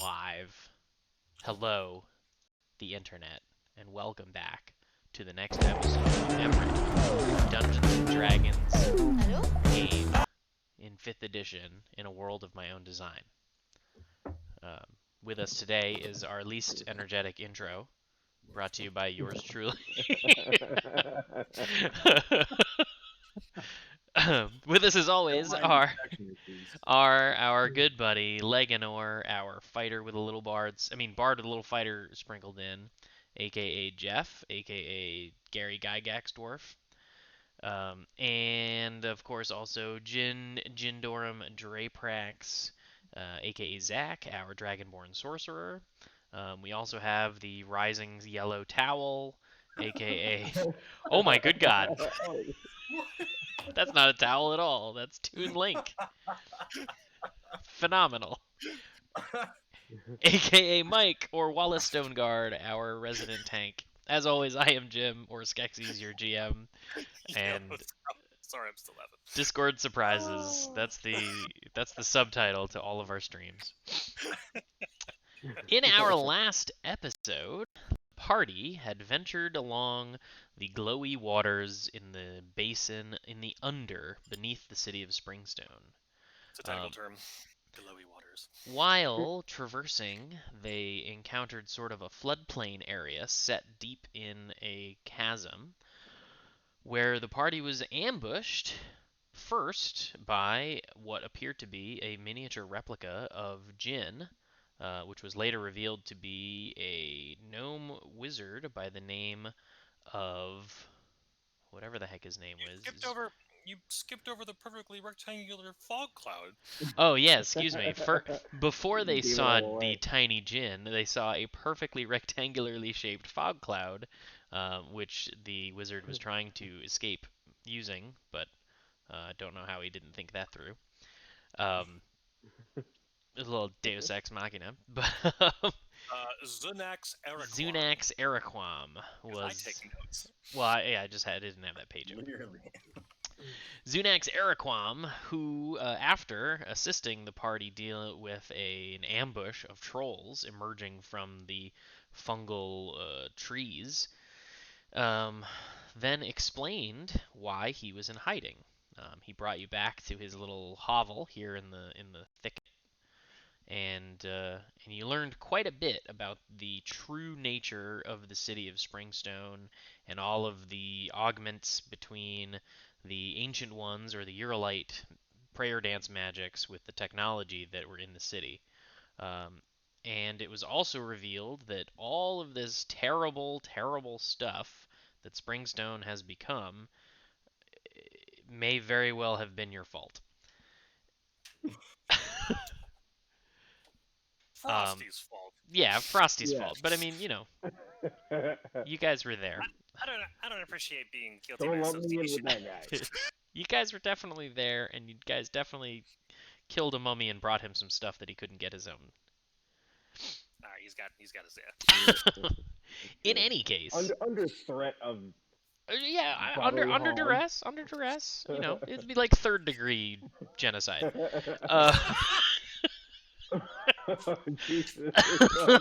live. Hello, the internet, and welcome back to the next episode of Emrae, Dungeons and Dragons Allô? game in 5th edition in a world of my own design. Um, with us today is our least energetic intro, brought to you by yours truly. With us as always are our good buddy Leganor, our fighter with a little bard with a little fighter sprinkled in, aka Jeff, aka Gary Gygax dwarf, and of course also Jindorum Draprax, aka Zach, our dragonborn sorcerer. We also have the Rising Yellow Towel, aka oh my good god, that's not a towel at all. That's Toon Link. Phenomenal. AKA Mike or Wallace Stoneguard, our resident tank. As always, I am Jim or Skeksis, your GM, and Sorry, I'm still laughing. Discord surprises. That's the subtitle to all of our streams. In our last episode, the party had ventured along the glowy waters in the basin beneath the city of Springstone. It's a technical term. Glowy waters. While traversing, they encountered sort of a floodplain area set deep in a chasm where the party was ambushed first by what appeared to be a miniature replica of Jin, which was later revealed to be a gnome wizard by the name of whatever the heck his name was. You skipped over the perfectly rectangular fog cloud. Oh, yeah, excuse me. Before they saw the tiny Jin, they saw a perfectly rectangularly shaped fog cloud, which the wizard was trying to escape using, but don't know how he didn't think that through. A little Deus Ex Machina. But Zunax Eric. Zunax Eriquam was. I take notes. Well, I didn't have that page open. Zunax Eriquam, who, after assisting the party deal with an ambush of trolls emerging from the fungal trees, then explained why he was in hiding. He brought you back to his little hovel here in the thicket, and you learned quite a bit about the true nature of the city of Springstone and all of the augments between the Ancient Ones or the Eurolite prayer dance magics with the technology that were in the city. And it was also revealed that all of this terrible, terrible stuff that Springstone has become may very well have been your fault. Frosty's fault. Yeah, Frosty's fault. But I mean, you guys were there. I don't appreciate being guilty Don't by lump me in with association. that guy. You guys were definitely there, and you guys definitely killed a mummy and brought him some stuff that he couldn't get his own. Alright, he's got his ass. In any case, Under threat of under harm. duress, it'd be like 3rd degree genocide. Oh, Jesus. Oh,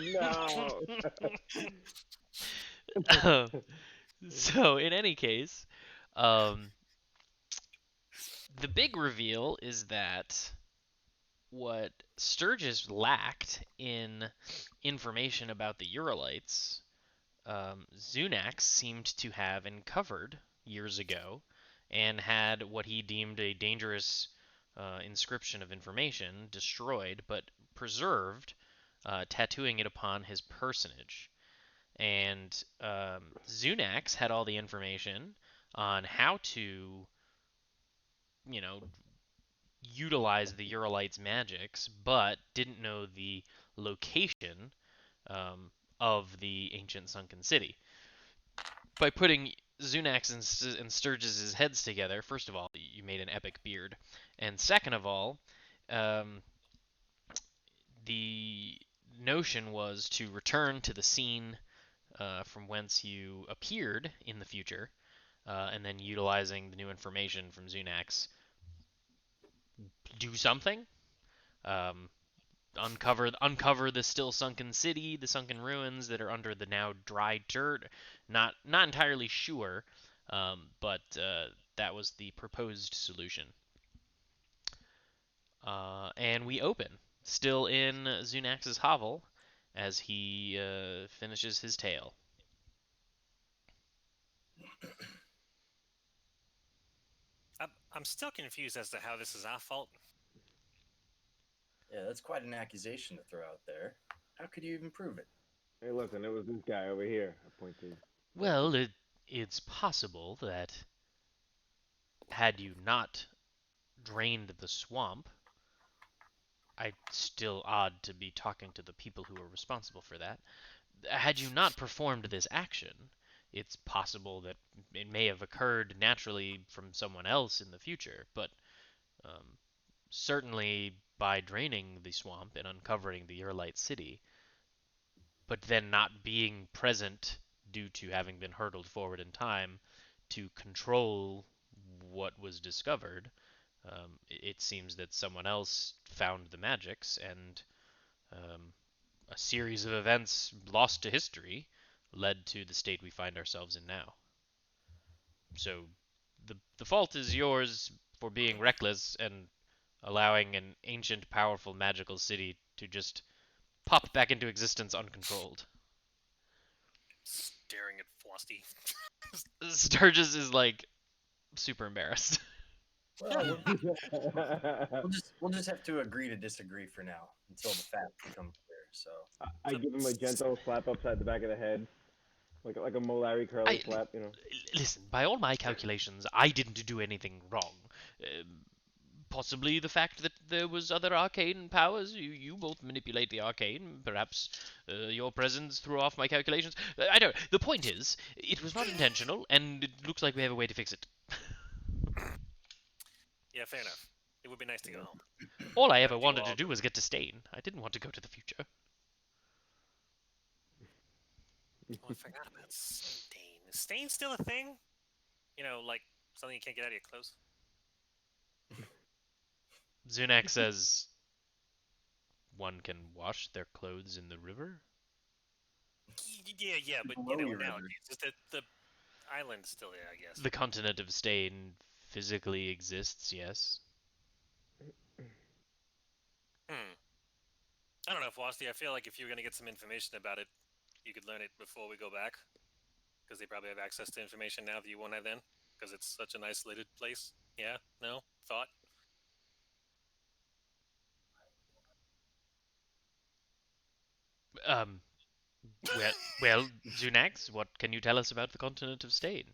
no. So, in any case, the big reveal is that what Sturgis lacked in information about the Eurolites, Zunax seemed to have uncovered years ago and had what he deemed a dangerous inscription of information destroyed but preserved, tattooing it upon his personage. And Zunax had all the information on how to, utilize the Eurolites' magics, but didn't know the location of the ancient sunken city. By putting Zunax and Sturgis' heads together, first of all, you made an epic beard, and second of all, the notion was to return to the scene from whence you appeared in the future, and then utilizing the new information from Zunax, do something. uncover the still sunken city, the sunken ruins that are under the now dry dirt. Not entirely sure, but that was the proposed solution. And we open still in Zunax's hovel as he finishes his tale. I'm still confused as to how this is our fault. Yeah, that's quite an accusation to throw out there. How could you even prove it? Hey, listen, it was this guy over here. I pointed. Well, it's possible that had you not drained the swamp, I still odd to be talking to the people who are responsible for that. Had you not performed this action, it's possible that it may have occurred naturally from someone else in the future, but um, certainly by draining the swamp and uncovering the Earlite city, but then not being present due to having been hurtled forward in time to control what was discovered, it seems that someone else found the magics and um, a series of events lost to history led to the state we find ourselves in now. So the fault is yours for being reckless and allowing an ancient, powerful, magical city to just pop back into existence uncontrolled. Staring at Frosty. Sturgis is like super embarrassed. Well, we'll just have to agree to disagree for now until the facts become clear. So I give him a gentle slap upside the back of the head, like a Larry Curly I slap, you know. listen. By all my calculations, I didn't do anything wrong. Possibly the fact that there was other arcane powers. You both manipulate the arcane. Perhaps your presence threw off my calculations. I don't. The point is, it was not intentional, and it looks like we have a way to fix it. Yeah, fair enough. It would be nice to go home. All I Now ever that you wanted to all- do was get to Stain. I didn't want to go to the future. Oh, I forgot about stain. Is stain still a thing? You know, like something you can't get out of your clothes. Zunak says one can wash their clothes in the river. Yeah, but Below your river. nowadays, just that the island's still there, I guess. The continent of Stain physically exists, yes. I don't know, Frosty. I feel like if you were gonna get some information about it, you could learn it before we go back, because they probably have access to information now that you won't have then, because it's such an isolated place. Yeah? No? Thought? Um, well, Zunax, what can you tell us about the continent of Stain?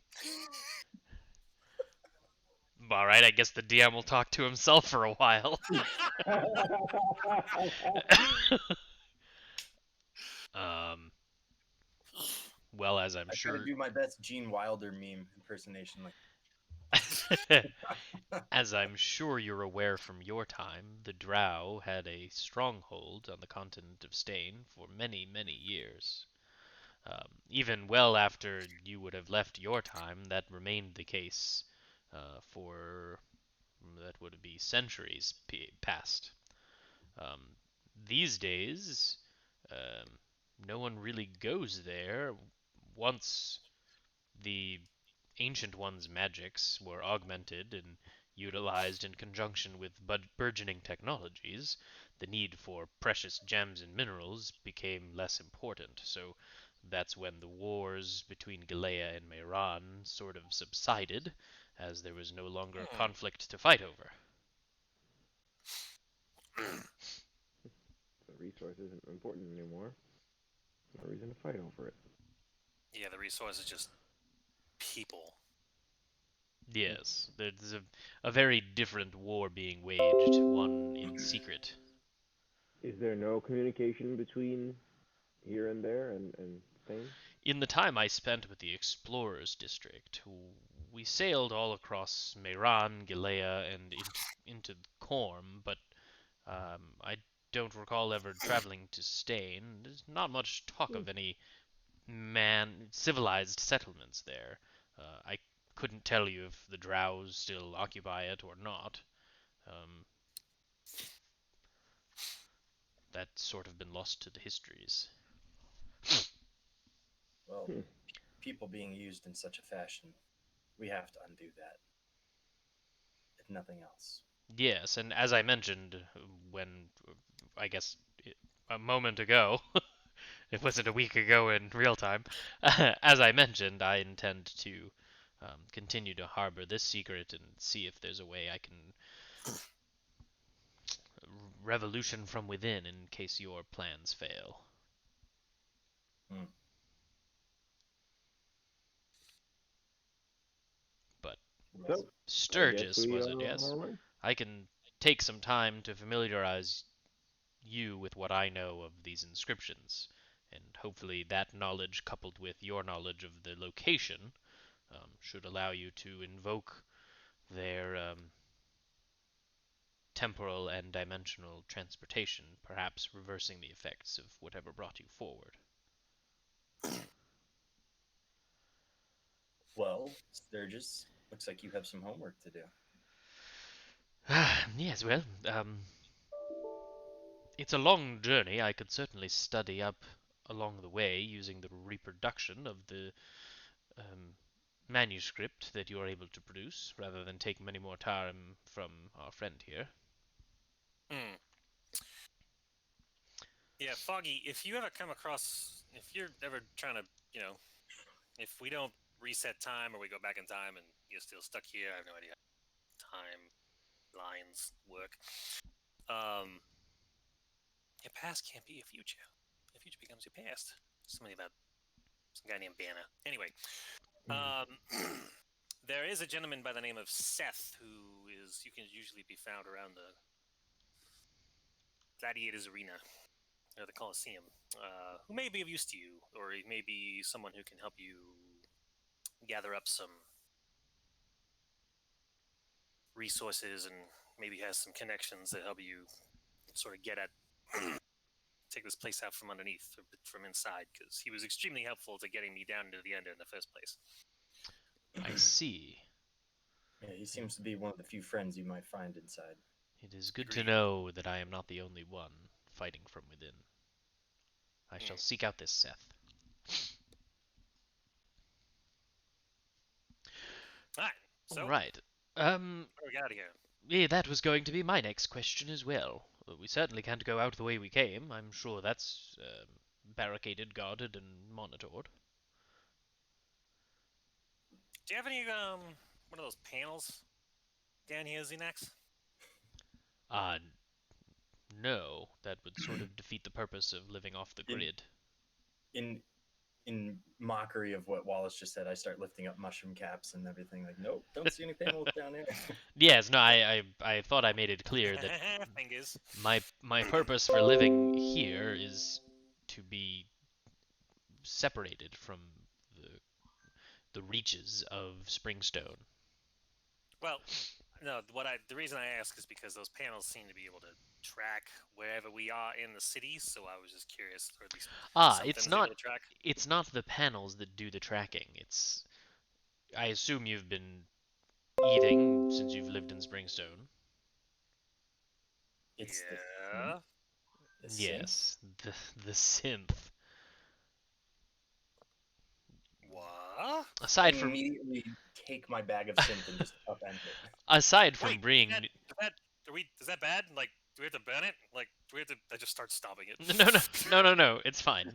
All right, I guess the DM will talk to himself for a while. um, well, as I'm I try to sure, do my best Gene Wilder meme impersonation. Like, as I'm sure you're aware from your time, the Drow had a stronghold on the continent of Stain for many, many years. Even well after you would have left your time, that remained the case for that would be centuries past. Um, these days, um, no one really goes there. Once the Ancient One's magics were augmented and utilized in conjunction with burgeoning technologies, the need for precious gems and minerals became less important. So that's when the wars between Galea and Mehran sort of subsided, as there was no longer a conflict to fight over. The resource isn't important anymore. No reason to fight over it. Yeah, the resource is just people. Yes, there's a very different war being waged, one in secret. Is there no communication between here and there and Spain? In the time I spent with the Explorers District, we sailed all across Mehran, Galea, and into Korm, but I don't recall ever traveling to Stain. There's not much talk of any civilized settlements there. I couldn't tell you if the Drows still occupy it or not. Um, that's sort of been lost to the histories. Well, Hmm. people being used in such a fashion, we have to undo that, if nothing else. Yes, and as I mentioned when I guess a moment ago, it wasn't a week ago in real time. As I mentioned, I intend to continue to harbor this secret and see if there's a way I can revolution from within in case your plans fail. Hmm. But Yes. So, I guess Sturgis, we was are it? on Yes. our way. I can take some time to familiarize you with what I know of these inscriptions, and hopefully that knowledge, coupled with your knowledge of the location, should allow you to invoke their temporal and dimensional transportation, perhaps reversing the effects of whatever brought you forward. Well, Sturgis, looks like you have some homework to do. Yes, well, it's a long journey. I could certainly study up along the way using the reproduction of the um, manuscript that you are able to produce, rather than take many more time from our friend here. Hmm. Yeah, Foggy, if you ever come across, if you're ever trying to, if we don't reset time or we go back in time and you're still stuck here, I have no idea how timelines work. Um, your past can't be your future. Your future becomes your past. Something about some guy named Banner. Anyway, um, there is a gentleman by the name of Seth who you can usually be found around the Gladiators Arena or the Coliseum, who may be of use to you, or he may be someone who can help you gather up some resources and maybe has some connections that help you sort of get at take this place out from underneath, from inside, because he was extremely helpful to getting me down to the end in the first place. I see. Yeah, he seems to be one of the few friends you might find inside. It is good to Agreed. know that I am not the only one fighting from within. I shall Mm. seek out this Seth. All right, All so right. what do we got out of here? Yeah, that was going to be my next question as well. We certainly can't go out the way we came. I'm sure that's barricaded, guarded, and monitored. Do you have any one of those panels down here, Xenax? Uh, no, that would sort of defeat the purpose of living off the In grid. in in mockery of what Wallace just said, I start lifting up mushroom caps and everything. Like, nope, don't see any panels down there. Yes, no, I thought I made it clear that Fingers. my purpose for living here is to be separated from the reaches of Springstone. Well, no. The reason I ask is because those panels seem to be able to track wherever we are in the city. So I was just curious, or at least Ah, something's able to track. it's not the panels that do the tracking. It's I assume you've been eating since you've lived in Springstone. It's Yeah. the synth. Yes, the synth. What? Aside from Immediately take my bag of synth and just upend it. aside from Wait, being is that bad? Like, do we have to burn it? Like, do we have to? I just start stopping it. no, it's fine.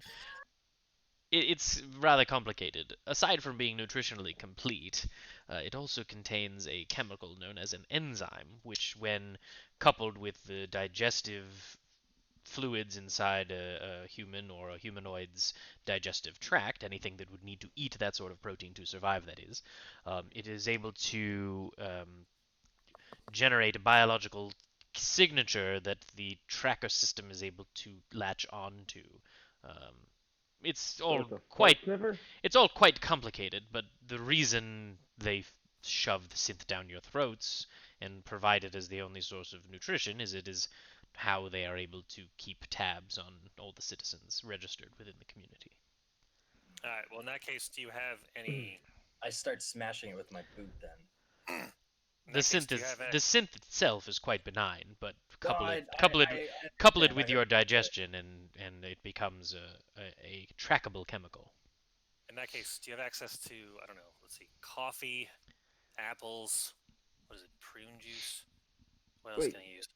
It's rather complicated. Aside from being nutritionally complete, it also contains a chemical known as an enzyme, which, when coupled with the digestive fluids inside a human or a humanoid's digestive tract, anything that would need to eat that sort of protein to survive, that is, it is able to generate a biological signature that the tracker system is able to latch on to. Um, it's So all it's a fart quite sniffer? it's all quite complicated, but the reason they shove the synth down your throats and provide it as the only source of nutrition is it is how they are able to keep tabs on all the citizens registered within the community. All right. Well, in that case, do you have any? I start smashing it with my boot then. In that case, do you have The synth itself is quite benign, but No, couple it understand. with your digestion, and it becomes a trackable chemical. in that case, do you have access to, I don't know, let's see, coffee, apples, what is it, prune juice? What else Wait, can I use?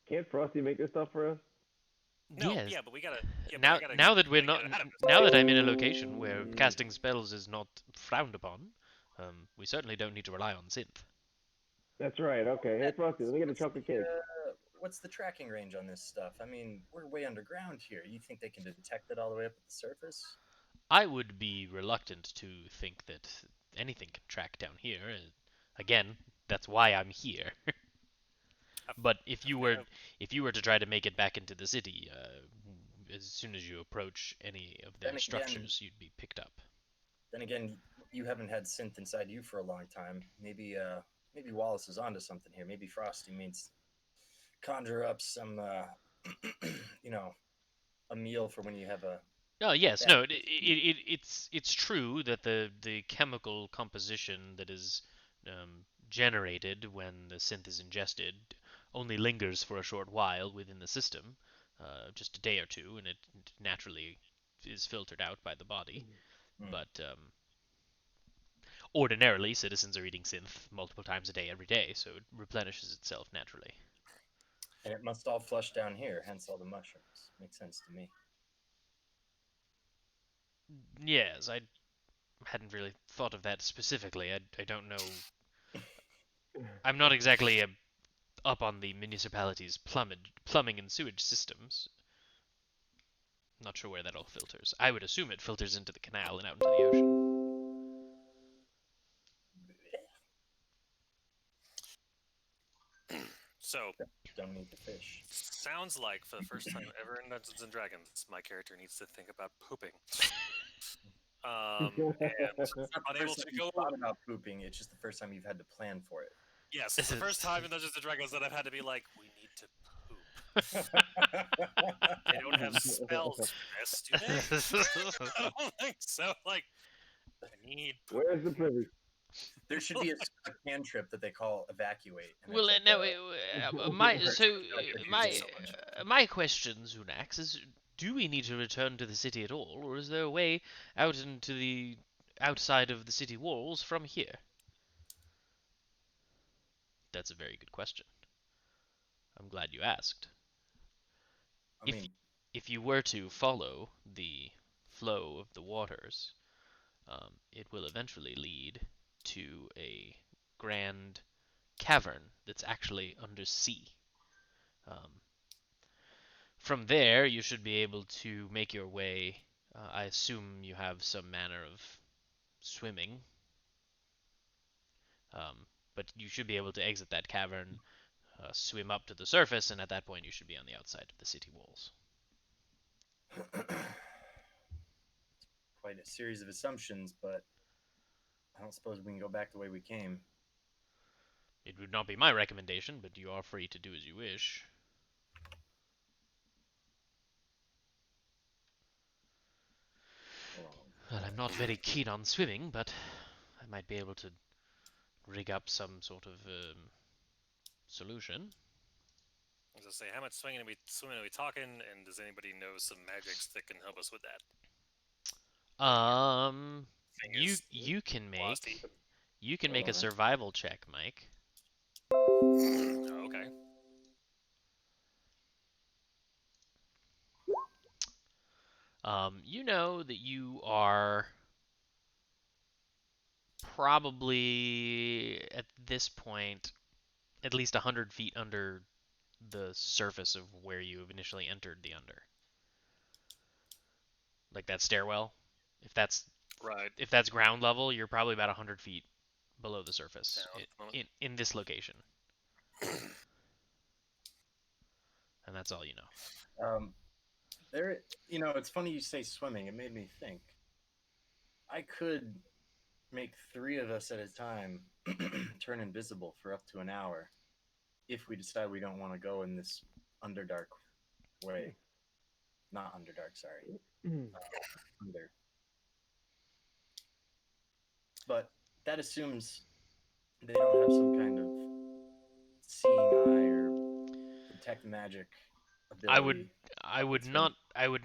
can't Frosty make this stuff for us? No, Yes. yeah, but we gotta, yeah, but I Now, gotta, now that we're gotta not, get it out of us. now that I'm in a location where Mm, casting spells is not frowned upon, we certainly don't need to rely on synth. that's right. Okay. Hey, Frosty, let me get a chocolate cake. What's the tracking range on this stuff? I mean, we're way underground here. You think they can detect it all the way up at the surface? I would be reluctant to think that anything can track down here. Again, that's why I'm here. But I've- if you were to try to make it back into the city, as soon as you approach any of their Then again, structures, you'd be picked up. then again, you haven't had synth inside you for a long time. Maybe Wallace is onto something here. Maybe Frosty means conjure up some, you know, a meal for when you have a Oh yes, bad. no, it's true that the chemical composition that is generated when the synth is ingested only lingers for a short while within the system, just a day or two, and it naturally is filtered out by the body. Mm. But ordinarily, citizens are eating synth multiple times a day every day, so it replenishes itself naturally. And it must all flush down here, hence all the mushrooms. Makes sense to me. Yes, I hadn't really thought of that specifically. I don't know. I'm not exactly up on the municipality's plumbing and sewage systems. Not sure where that all filters. I would assume it filters into the canal and out into the ocean. So, Don't need the fish. sounds like for the first time ever in Dungeons and Dragons, my character needs to think about pooping. And It's not the unable first to time go. you've thought about pooping. It's just the first time you've had to plan for it. Yes, it's the first time in Dungeons and Dragons that I've had to be like, we need to poop. They don't have spells for this, do they? I don't think so. Like, I need poop. Where's the privy? There should be a cantrip that they call evacuate. And Well, it's like, no, my my my question, Zunax, is: do we need to return to the city at all, or is there a way out into the outside of the city walls from here? That's a very good question. I'm glad you asked. I If mean, if you were to follow the flow of the waters, it will eventually lead to a grand cavern that's actually under sea. Um, from there, you should be able to make your way. I assume you have some manner of swimming, but you should be able to exit that cavern, swim up to the surface, and at that point, you should be on the outside of the city walls. quite a series of assumptions, but I don't suppose we can go back the way we came. It would not be my recommendation, but you are free to do as you wish. Well, I'm not very keen on swimming, but I might be able to rig up some sort of solution. As I say, how much swimming are we talking? And does anybody know some magics that can help us with that? Fingers, You can velocity. make a survival check, Mike. Oh, okay. You know that you are probably at this point at least 100 feet under the surface of where you have initially entered the under. Like that stairwell. If that's Right. if that's ground level, you're probably about 100 feet below the surface Down. in this location. And that's all you know. There, it's funny you say swimming. It made me think. I could make three of us at a time turn invisible for up to an hour if we decide we don't want to go in this underdark way. Not underdark, sorry. Under. But that assumes they don't have some kind of seeing eye or detect magic I would ability. I would It's gonna.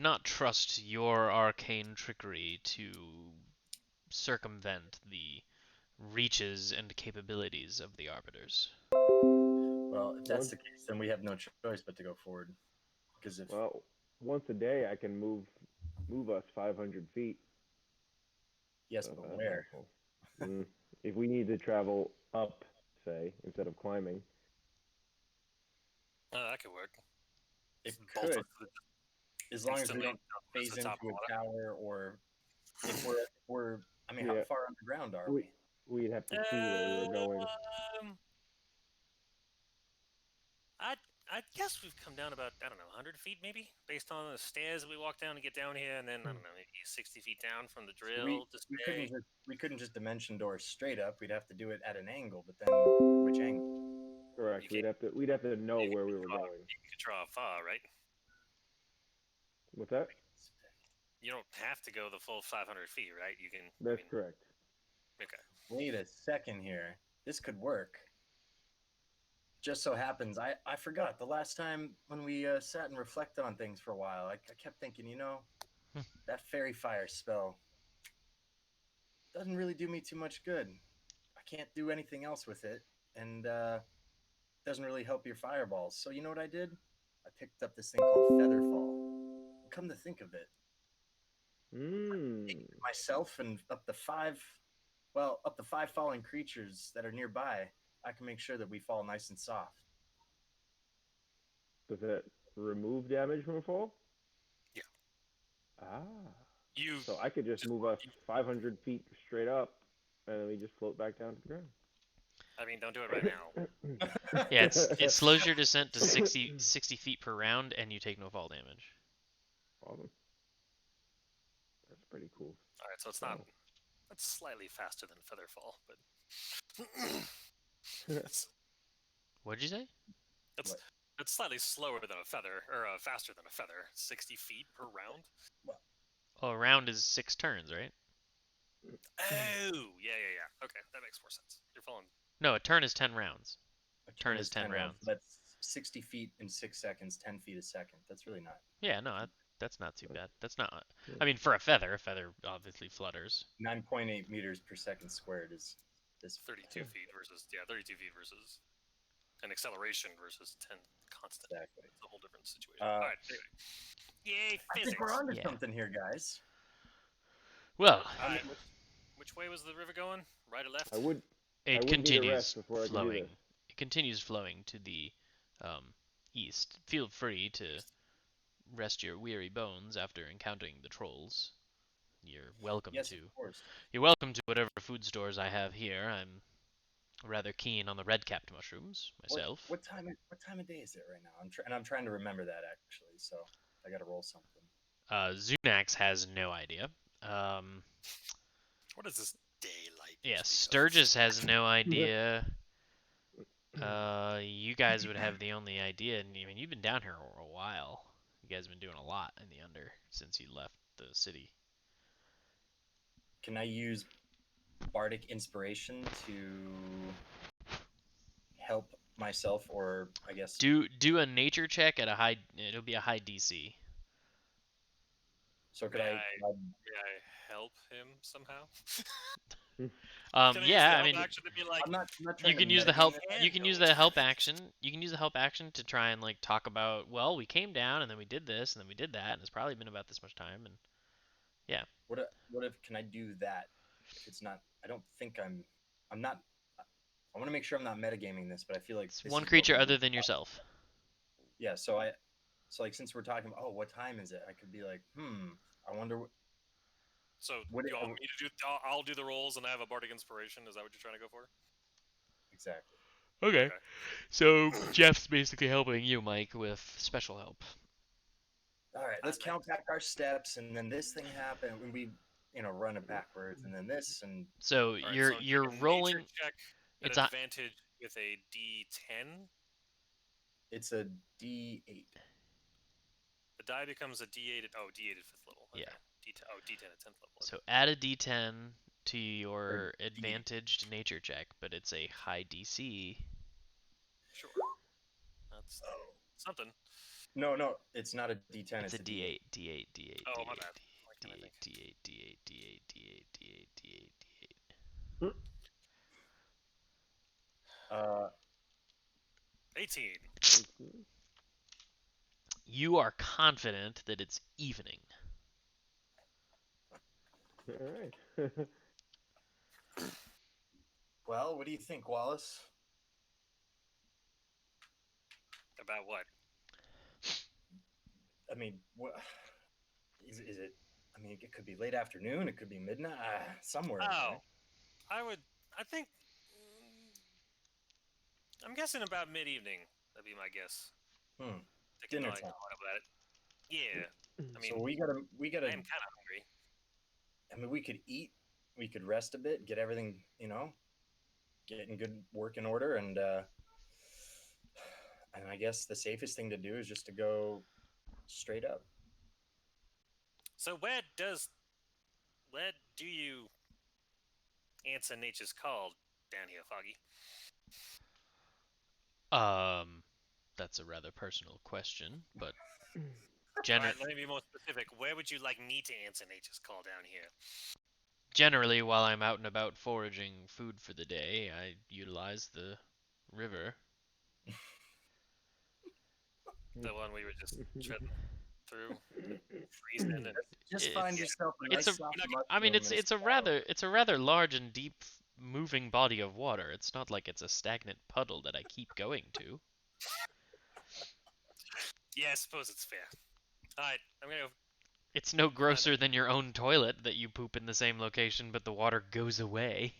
not trust your arcane trickery to circumvent the reaches and capabilities of the arbiters. Well, if that's Once, the case, then we have no choice but to go forward. Because if well, once a day I can move us 500 feet. yes, So but that's where? helpful. Mm. If we need to travel up, say, instead of climbing. Oh, that could work. It Bolt could, us as long as we instantly don't to phase the top into of the a water. tower, or if we're. I mean, how Yeah, far underground are we we? we'd have to see where we were going. Um, I I guess we've come down about, I don't know, 100 feet maybe, based on the stairs that we walk down to get down here, and then I don't know, maybe 60 feet down from the So drill to stay. we couldn't just dimension door straight up. We'd have to do it at an angle. But then, which angle? You Correct. can We'd have to know you where can we were draw going. you can draw far, right? What's that? You don't have to go the full 500 feet, right? You can. I That's mean, correct. okay. Wait a second here. This could work. Just so happens, I forgot the last time when we sat and reflected on things for a while. I kept thinking, that fairy fire spell doesn't really do me too much good. I can't do anything else with it, and doesn't really help your fireballs. So you know what I did? I picked up this thing called Featherfall. Come to think of it, Mmm. myself and up to five falling creatures that are nearby, I can make sure that we fall nice and soft. Does that remove damage from a fall? Yeah. Ah. You So I could just just. move us 500 feet straight up, and then we just float back down to the ground. I mean, don't do it right now. Yeah, it slows your descent to 60 feet per round, and you take no fall damage. Awesome. That's pretty cool. All right, so it's not. Wow. That's slightly faster than Featherfall, but it's What'd you say? it's What? it's slightly slower than a feather, or faster than a feather. 60 feet per round. Oh, a round is 6 turns, right? Oh, yeah. Okay, that makes more sense. You're following. No, a turn is 10 rounds. A Turn turn is is 10 10 rounds. rounds. That's 60 feet in 6 seconds, 10 feet a second. That's really not. Yeah, no, that's not too bad. That's not. Yeah. I mean, for a feather obviously flutters. 9.8 meters per second squared is this. 32 feet versus 32 feet versus 10 acceleration versus 10 constant. Exactly. It's a whole different situation. All right, anyway. Yay, I physics! think we're onto Yeah. something here, guys. Well, All right, which way was the river going? Right or left? I would it need a continues rest before I could do flowing. this. It continues flowing to the east. Feel free to rest your weary bones after encountering the trolls. You're welcome Yes, to. of course. You're welcome to whatever food stores I have here. I'm rather keen on the red-capped mushrooms myself. What time of day is it right now? I'm trying to remember that actually. So I got to roll something. Zunax has no idea. Um, What is this daylight? yeah, speak of? Sturgis has no idea. You guys would have the only idea, and I mean, you've been down here for a while. You guys have been doing a lot in the under since you left the city. Can I use bardic inspiration to help myself, or I guess? Do a nature check at a high. It'll be a high DC. So could May I? I, may I help him somehow? Can I use the Yeah, I help mean, action to be like, I'm not you trying to can use the metagame help. this. You can use the help action. You can use the help action to try and like talk about. Well, we came down and then we did this and then we did that, and it's probably been about this much time. And yeah, What if can I do that? If it's not, I don't think I'm not. I want to make sure I'm not metagaming this, but I feel like it's this one is what creature we other do. than yourself. Yeah. So like since we're talking about, oh, what time is it? I could be like, I wonder so what you want me to do? I'll do the rolls, and I have a bardic inspiration. Is that what you're trying to go for? exactly. Okay. Okay. So Jeff's basically helping you, Mike, with special help. All right, let's count back our steps, and then this thing happened, and we, run it backwards, and then this, and So All right. you're Make a rolling. nature check at It's a advantage with a D10. it's a D8. The die becomes a D8 at D8 at 5th level. Okay. Yeah. D10 at 10th level. Okay. So add a D10 to Or your D. advantaged nature check, but it's a high DC. Sure. That's something. No, it's not a D10. It's It's a a D8. D8, D8, D8, Oh, my D8, bad. What can I D8, think? D8, D8, D8, D8, D8, D8, D8. Uh, 18. You are confident that it's evening. All right. well, what do you think, Wallace? About what? I mean, what is it? I mean, it could be late afternoon. It could be midnight. Somewhere in Oh, there. I think, I'm guessing about mid-evening. That'd be my guess. Hmm. Thinking Dinner like time. hard about it. Yeah. I mean, So we gotta. I am kind of hungry. I mean, we could eat. We could rest a bit. Get everything, get in good working order, and I guess the safest thing to do is just to go straight up. So where do you answer nature's call down here, Foggy? That's a rather personal question, but All right, let me be more specific. Where would you like me to answer nature's call down here? generally, while I'm out and about foraging food for the day, I utilize the river. The one we were just treading through, freezing, and Just find It's yourself a it's nice a soft I mean mushroom and swallow it. it's a rather large and deep moving body of water. It's not like it's a stagnant puddle that I keep going to. yeah, I suppose it's fair. All right, I'm gonna go. It's no grosser than your own toilet that you poop in the same location but the water goes away.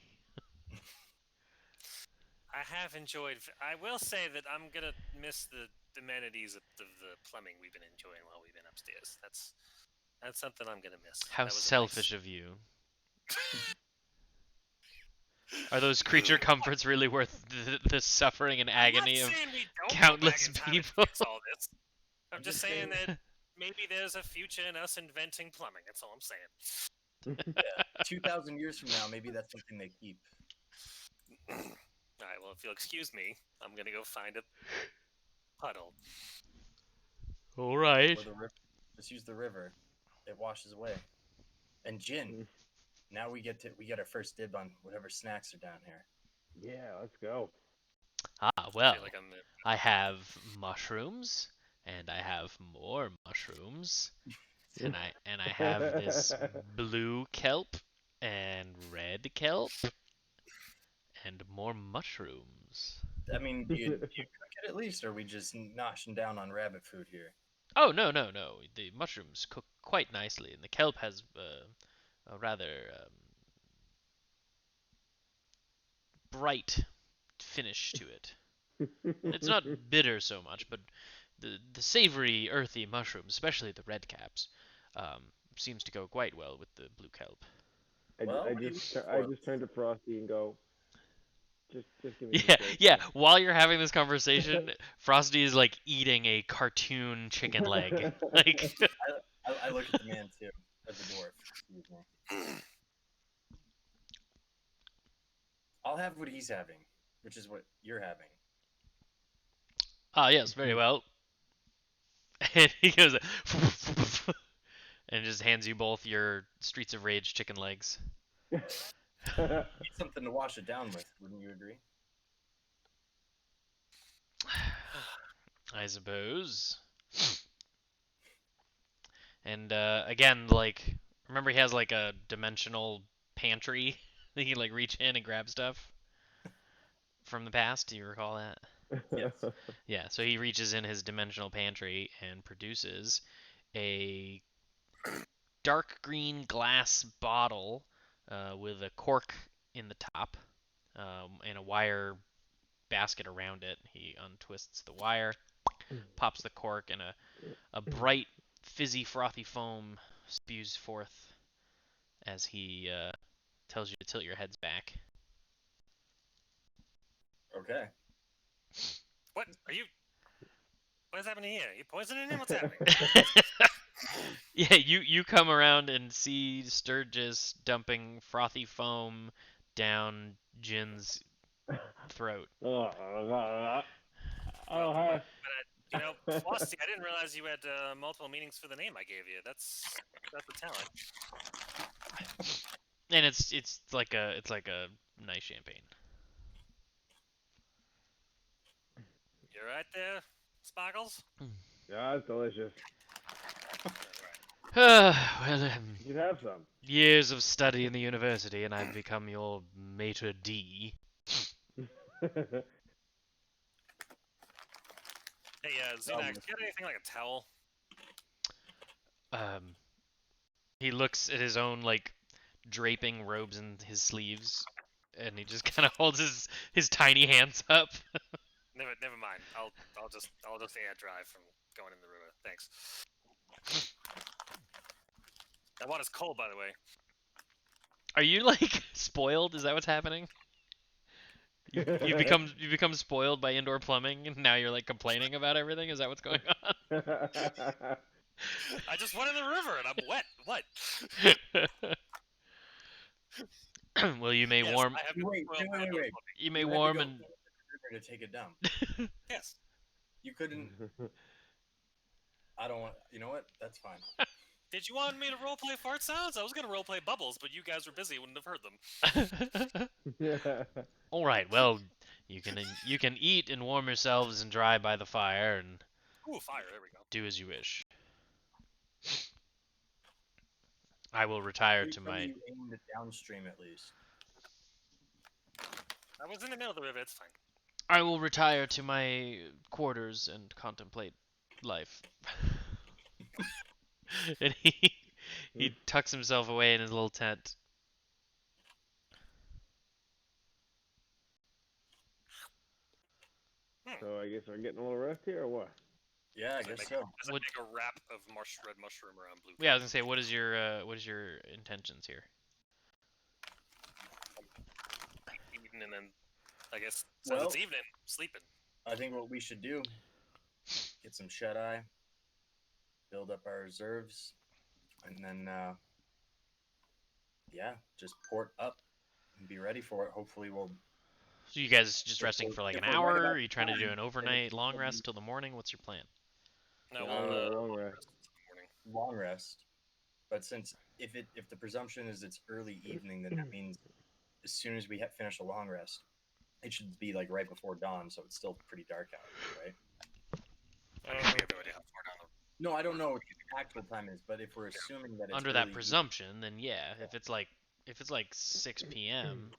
I have enjoyed. I will say that I'm gonna miss the amenities of the plumbing we've been enjoying while we've been upstairs. That's something I'm gonna miss. How That was a selfish nice. of you. Are those creature comforts really worth the suffering and I'm not agony of saying we don't go back countless in time and people? fix all this. I'm just saying that maybe there's a future in us inventing plumbing. That's all I'm saying. 2,000 years from now, maybe that's something they keep. All right. Well, if you'll excuse me, I'm gonna go find a puddle. All right. Or the river. Just use the river. It washes away. And gin. Now we get our first dib on whatever snacks are down here. Yeah, let's go. Ah, I feel well, like I'm. I have mushrooms, and I have more mushrooms, and I have this blue kelp and red kelp and more mushrooms. I mean, do you cook it at least, or are we just noshing down on rabbit food here? Oh, no, no, no. The mushrooms cook quite nicely, and the kelp has a rather bright finish to it. It's not bitter so much, but the savory, earthy mushrooms, especially the red caps, seems to go quite well with the blue kelp. Well, I what are you just looking I for? just turn to Frosty and go, just give me some Yeah, shakes. yeah. While you're having this conversation, Frosty is like eating a cartoon chicken leg. Like, I look at the man too, at the dwarf. Excuse me. I'll have what he's having, which is what you're having. ah, yes, very well. And he goes and just hands you both your Streets of Rage chicken legs. Need something to wash it down with, wouldn't you agree? I suppose. And again, like, remember he has like a dimensional pantry that he can like reach in and grab stuff from the past. Do you recall that? Yes. Yeah, so he reaches in his dimensional pantry and produces a dark green glass bottle with a cork in the top and a wire basket around it. He untwists the wire, pops the cork, and a bright, fizzy, frothy foam spews forth as he tells you to tilt your heads back. Okay. What are you? What is happening here? Are you poisoning him? What's happening? Yeah, you come around and see Sturgis dumping frothy foam down Jin's throat. Oh, Well, hi. Frosty, I didn't realize you had multiple meanings for the name I gave you. That's a talent. And it's like a nice champagne. You right there, Sparkles? Yeah, it's delicious. Well, You should have some. years of study in the university, and I've become your maitre d'. Hey, Zunak, do you have anything like a towel? Um, he looks at his own like draping robes and his sleeves, and he just kind of holds his tiny hands up. Never mind. I'll just air dry from going in the river. Thanks. That water's cold, by the way. Are you like spoiled? Is that what's happening? You become spoiled by indoor plumbing, and now you're like complaining about everything. Is that what's going on? I just went in the river and I'm wet. What? Well, you may Yes, warm. I have been Wait, spoiled by wait, indoor wait. plumbing. You may You had to warm go and. into the river to take a dump. Yes. You couldn't. I don't want. You know what? That's fine. Did you want me to roleplay fart sounds? I was gonna roleplay bubbles, but you guys were busy, wouldn't have heard them. All right. Well, you can eat and warm yourselves and dry by the fire and Ooh, fire! There we go. do as you wish. I will retire to my. You aimed it downstream at least. I was in the middle of the river. It's fine. I will retire to my quarters and contemplate life. And he tucks himself away in his little tent. So I guess I'm getting a little rest here, or what? Yeah, I Does it guess make, so. Does it Would- make a wrap of red mushroom around blue? Yeah, I was gonna say, what is your intentions here? Eating and then, I guess, since Well- it's evening, sleeping. I think what we should do: get some shut eye, build up our reserves, and then just port up and be ready for it. Hopefully, we'll. So you guys just If resting we're- for like if an we're right hour? about Are you trying to do time, an then overnight it's long gonna rest be till the morning? What's your plan? No, Yeah, we'll long rest. in the morning. long rest. But since if the presumption is it's early evening, then that means as soon as we finish a long rest, it should be like right before dawn, so it's still pretty dark out, right? I mean, we have no idea how far down the. No, I don't know what the actual time is, but if we're assuming that it's Under early that presumption, then yeah. If it's like 6 p.m.,